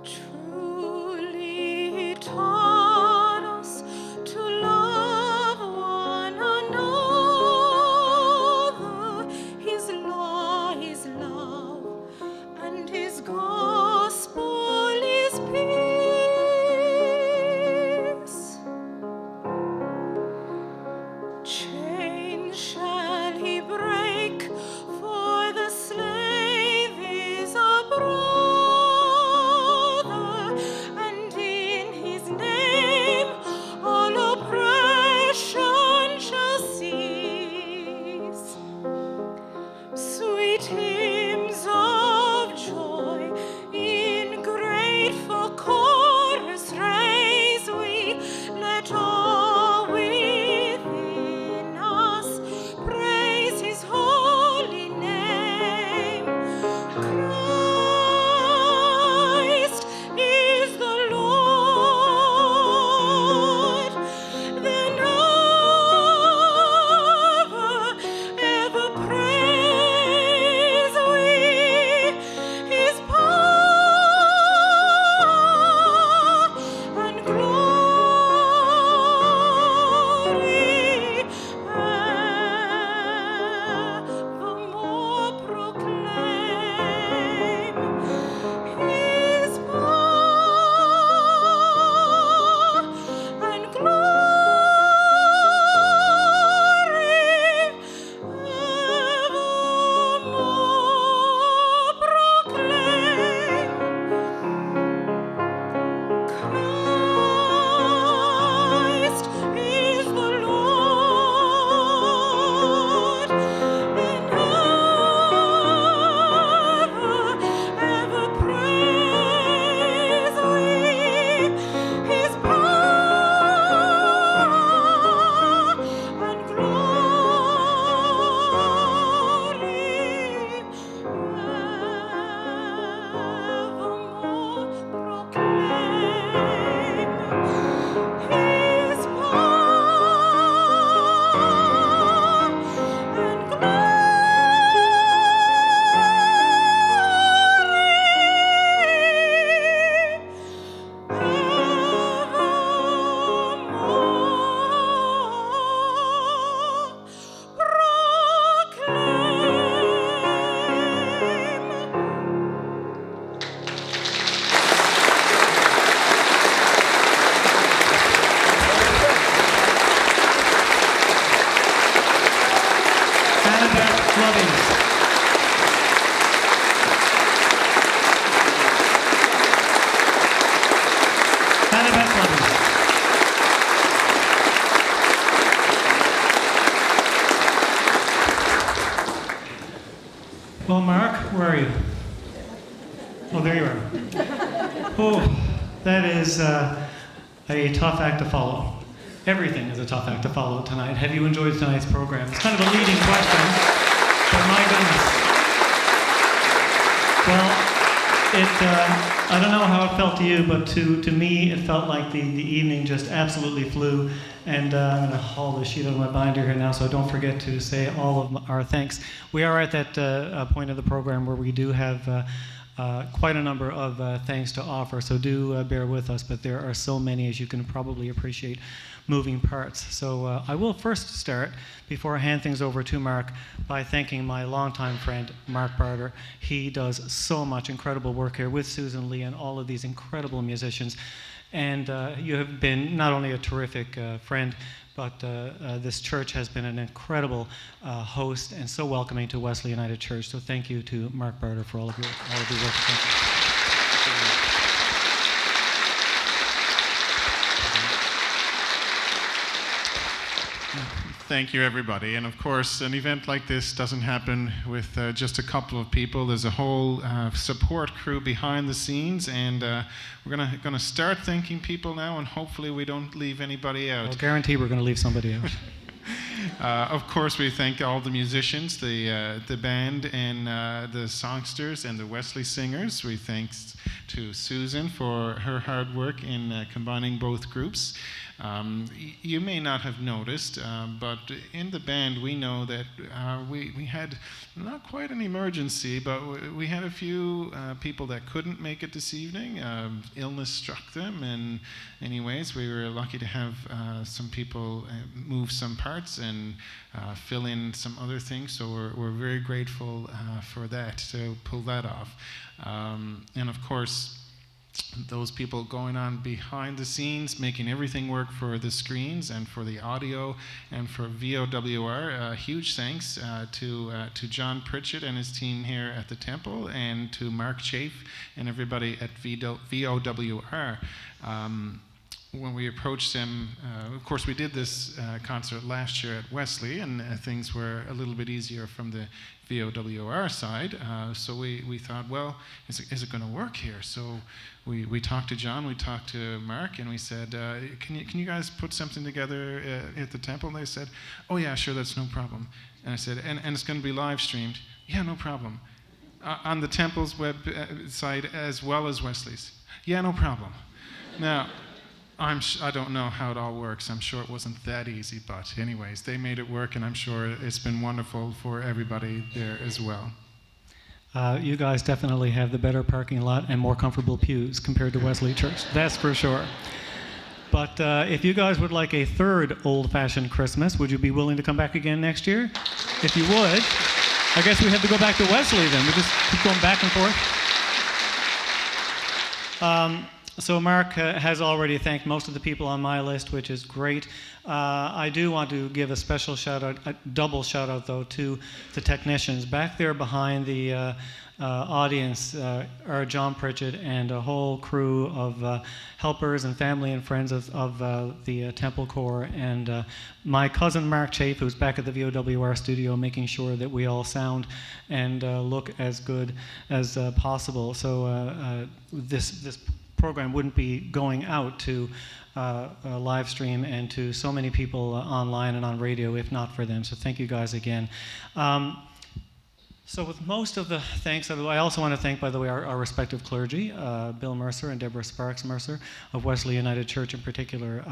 F: Truly he taught us to love one another. His law is love, and his gospel is peace. Chains shall he break, for the slave is a brother, and in his name all oppression shall cease. Sweet hymns of joy in grateful chorus raise we, let all within
A: Well, Mark, where are you? Oh, there you are. Oh, that is a tough act to follow. Everything is a tough act to follow tonight. Have you enjoyed tonight's program? It's kind of a leading question, but my goodness. Well, I don't know how it felt to you, but to me, it felt like the evening just absolutely flew. And I'm going to haul the sheet out of my binder here now, so don't forget to say all of our thanks. We are at that point of the program where we do have quite a number of thanks to offer, so do bear with us, but there are so many, as you can probably appreciate, moving parts. So I will first start, before I hand things over to Mark, by thanking my longtime friend, Mark Barter. He does so much incredible work here with Susan Lee and all of these incredible musicians. And you have been not only a terrific friend, but this church has been an incredible host and so welcoming to Wesley United Church. So thank you to Mark Barter for all of your work. Thank you.
B: Thank you, everybody. And of course, an event like this doesn't happen with just a couple of people. There's a whole support crew behind the scenes, and we're gonna start thanking people now, and hopefully we don't leave anybody out.
A: I'll guarantee we're going to leave somebody out.
B: Of course, we thank all the musicians, the band, and the songsters, and the Wesley singers. We thank to Susan for her hard work in combining both groups. You may not have noticed, but in the band we know that we had not quite an emergency, but we had a few people that couldn't make it this evening. Illness struck them, and anyways, we were lucky to have some people move some parts and fill in some other things, so we're very grateful for that, to pull that off. And of course, those people going on behind the scenes, making everything work for the screens and for the audio and for VOWR. Huge thanks to John Pritchett and his team here at the Temple, and to Mark Chafe and everybody at VOWR. When we approached them, of course we did this concert last year at Wesley, and things were a little bit easier from the VOWR side, so we thought, well, is it going to work here? So we talked to John, we talked to Mark, and we said, can you guys put something together at the Temple? And they said, oh yeah, sure, that's no problem. And I said, and it's going to be live streamed? Yeah, no problem. On the Temple's website as well as Wesley's? Yeah, no problem. Now, I don't know how it all works. I'm sure it wasn't that easy, but anyways, they made it work, and I'm sure it's been wonderful for everybody there as well.
A: You guys definitely have the better parking lot and more comfortable pews compared to Wesley Church, that's for sure. But if you guys would like a third old-fashioned Christmas, would you be willing to come back again next year? If you would, I guess we have to go back to Wesley then. We just keep going back and forth. So Mark has already thanked most of the people on my list, which is great. I do want to give a special shout out, a double shout out though, to the technicians. Back there behind the audience are John Pritchett and a whole crew of helpers and family and friends of the Temple Corps, and my cousin Mark Chafe, who's back at the VOWR studio making sure that we all sound and look as good as possible. So this program wouldn't be going out to live stream and to so many people online and on radio if not for them. So thank you guys again. So with most of the thanks, I also want to thank, by the way, our respective clergy, Bill Mercer and Deborah Sparks Mercer of Wesley United Church in particular.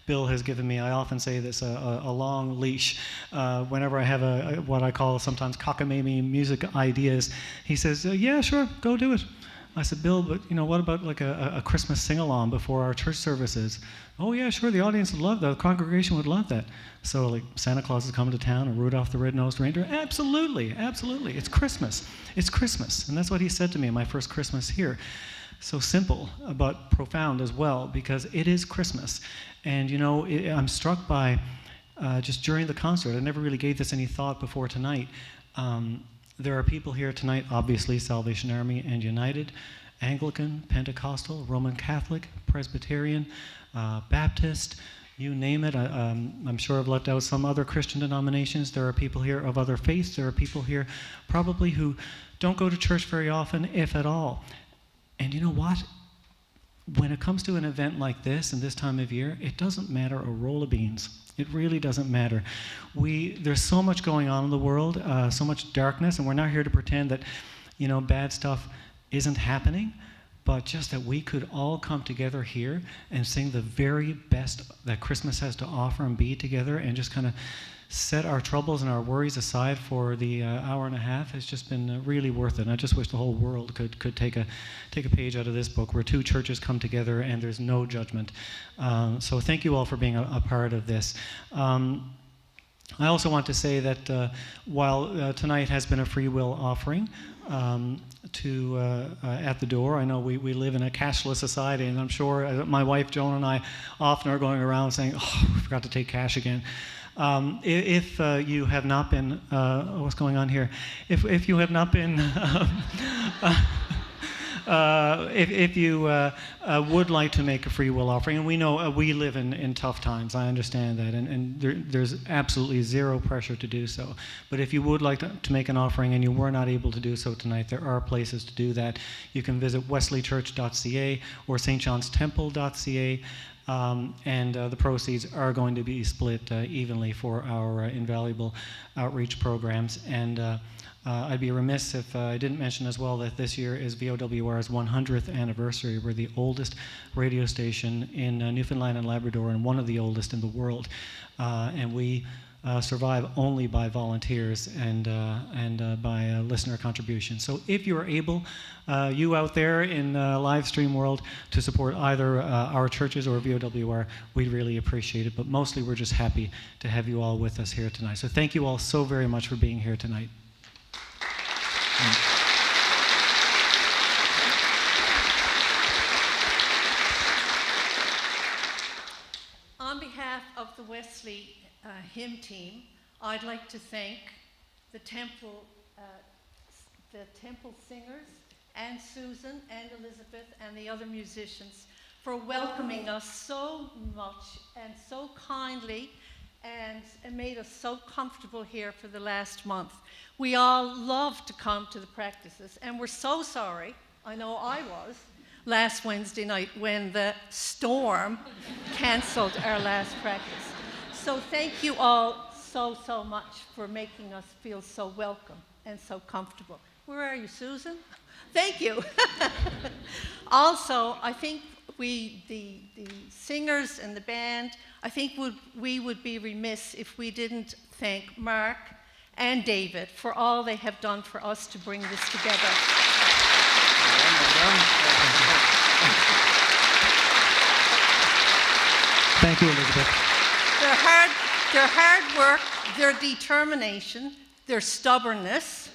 A: Bill has given me, I often say this, a long leash. Whenever I have what I call sometimes cockamamie music ideas, he says, yeah, sure, go do it. I said, Bill, but what about like a Christmas sing-along before our church services? Oh yeah, sure, the audience would love that, the congregation would love that. So like Santa Claus is coming to town and Rudolph the Red-Nosed Reindeer? Absolutely, absolutely, it's Christmas. It's Christmas, and that's what he said to me my first Christmas here. So simple, but profound as well, because it is Christmas. And I'm struck by, just during the concert, I never really gave this any thought before tonight, there are people here tonight, obviously Salvation Army and United, Anglican, Pentecostal, Roman Catholic, Presbyterian, Baptist, you name it. I'm sure I've left out some other Christian denominations. There are people here of other faiths. There are people here probably who don't go to church very often, if at all. And you know what? When it comes to an event like this and this time of year, it doesn't matter a roll of beans. It really doesn't matter. There's so much going on in the world, so much darkness, and we're not here to pretend that, bad stuff isn't happening, but just that we could all come together here and sing the very best that Christmas has to offer and be together and just kind of set our troubles and our worries aside for the hour and a half has just been really worth it. And I just wish the whole world could take a page out of this book where two churches come together and there's no judgment. So thank you all for being a part of this. I also want to say that while tonight has been a free will offering at the door, I know we live in a cashless society, and I'm sure my wife Joan and I often are going around saying, "Oh, we forgot to take cash again." If you have not been, what's going on here? If you have not been, if you would like to make a free will offering, and we know we live in tough times, I understand that, and there's absolutely zero pressure to do so. But if you would like to make an offering and you were not able to do so tonight, there are places to do that. You can visit wesleychurch.ca or stjohnstemple.ca. And the proceeds are going to be split evenly for our invaluable outreach programs. And I'd be remiss if I didn't mention as well that this year is VOWR's 100th anniversary. We're the oldest radio station in Newfoundland and Labrador and one of the oldest in the world. And we survive only by volunteers and by listener contributions. So if you are able, you out there in live stream world, to support either our churches or VOWR, we'd really appreciate it. But mostly we're just happy to have you all with us here tonight. So thank you all so very much for being here tonight.
H: On behalf of the Wesley hymn team, I'd like to thank the temple singers and Susan and Elizabeth and the other musicians for welcoming us so much and so kindly and made us so comfortable here for the last month. We all love to come to the practices, and we're so sorry, I know I was, last Wednesday night when the storm canceled our last practice. So thank you all so much for making us feel so welcome and so comfortable. Where are you, Susan? Thank you. Also, I think the singers and the band, I think we would be remiss if we didn't thank Mark and David for all they have done for us to bring this together.
A: Thank you, Elizabeth.
H: Their hard work, their determination, their stubbornness,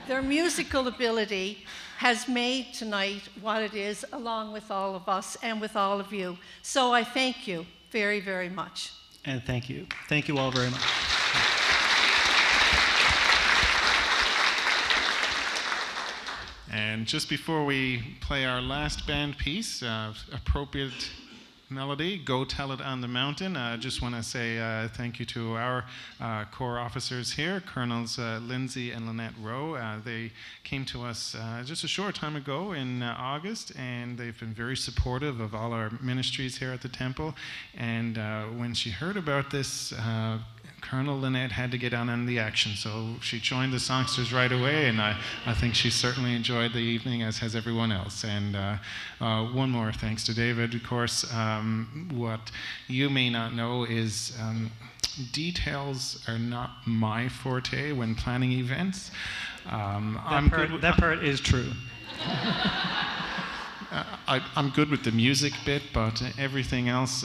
H: their musical ability has made tonight what it is, along with all of us and with all of you. So I thank you very, very much.
A: And thank you. Thank you all very much.
B: And just before we play our last band piece, appropriate melody, Go Tell It on the Mountain. I just want to say thank you to our corps officers here, Colonels Lindsay and Lynette Rowe. They came to us just a short time ago in August, and they've been very supportive of all our ministries here at the temple. And when she heard about this, Colonel Lynette had to get on the action, so she joined the songsters right away, and I think she certainly enjoyed the evening, as has everyone else. And one more thanks to David. Of course, what you may not know is details are not my forte when planning events.
A: That part is true.
B: I'm good with the music bit, but everything else,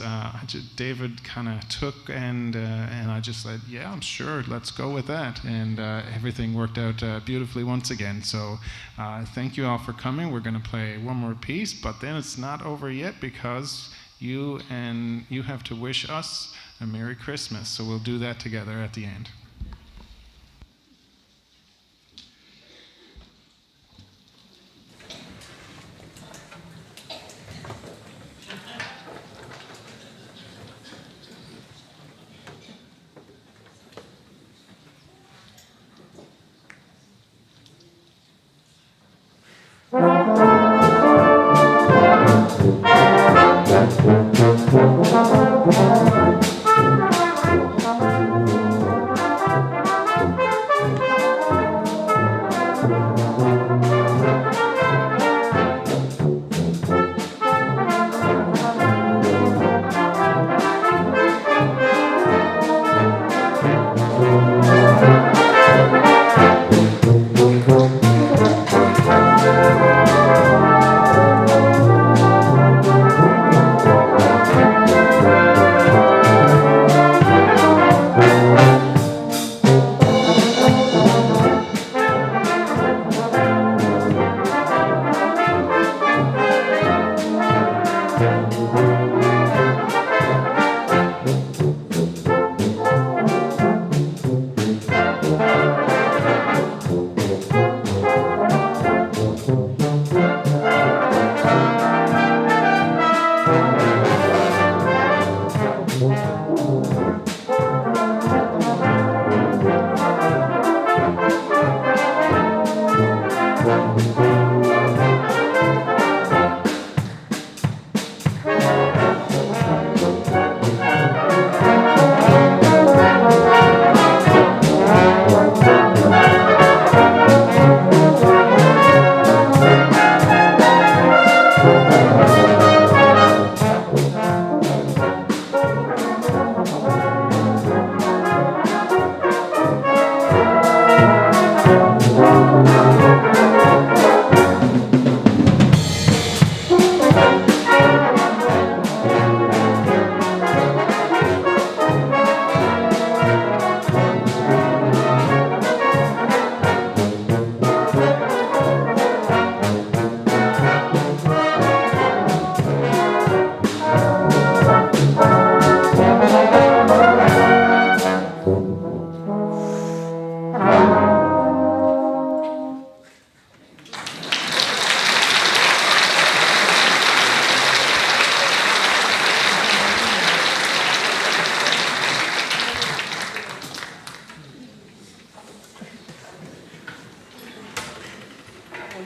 B: David kind of took, and I just said, yeah, I'm sure, let's go with that. And everything worked out beautifully once again. So thank you all for coming. We're going to play one more piece, but then it's not over yet, because you have to wish us a Merry Christmas. So we'll do that together at the end.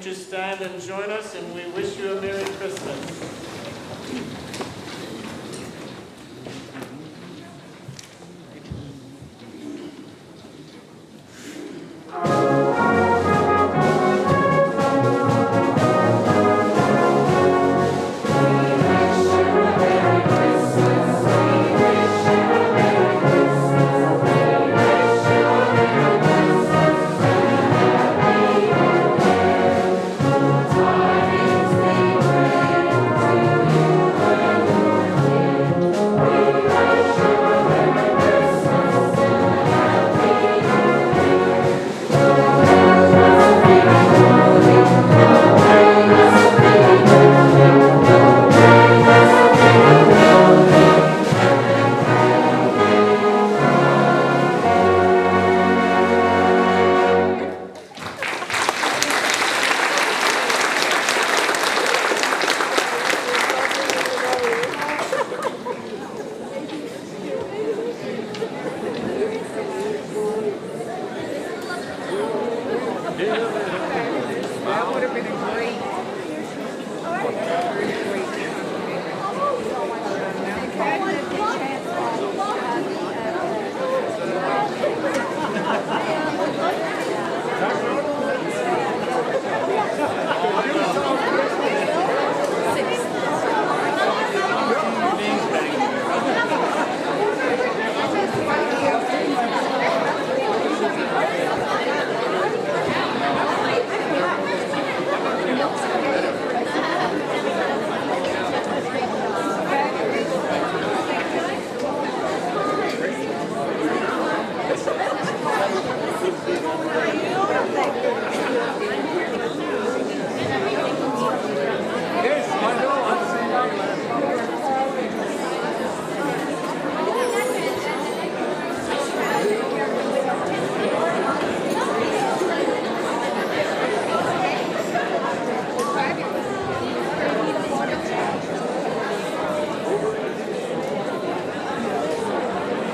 M: you stand and join us, and we wish you a Merry Christmas.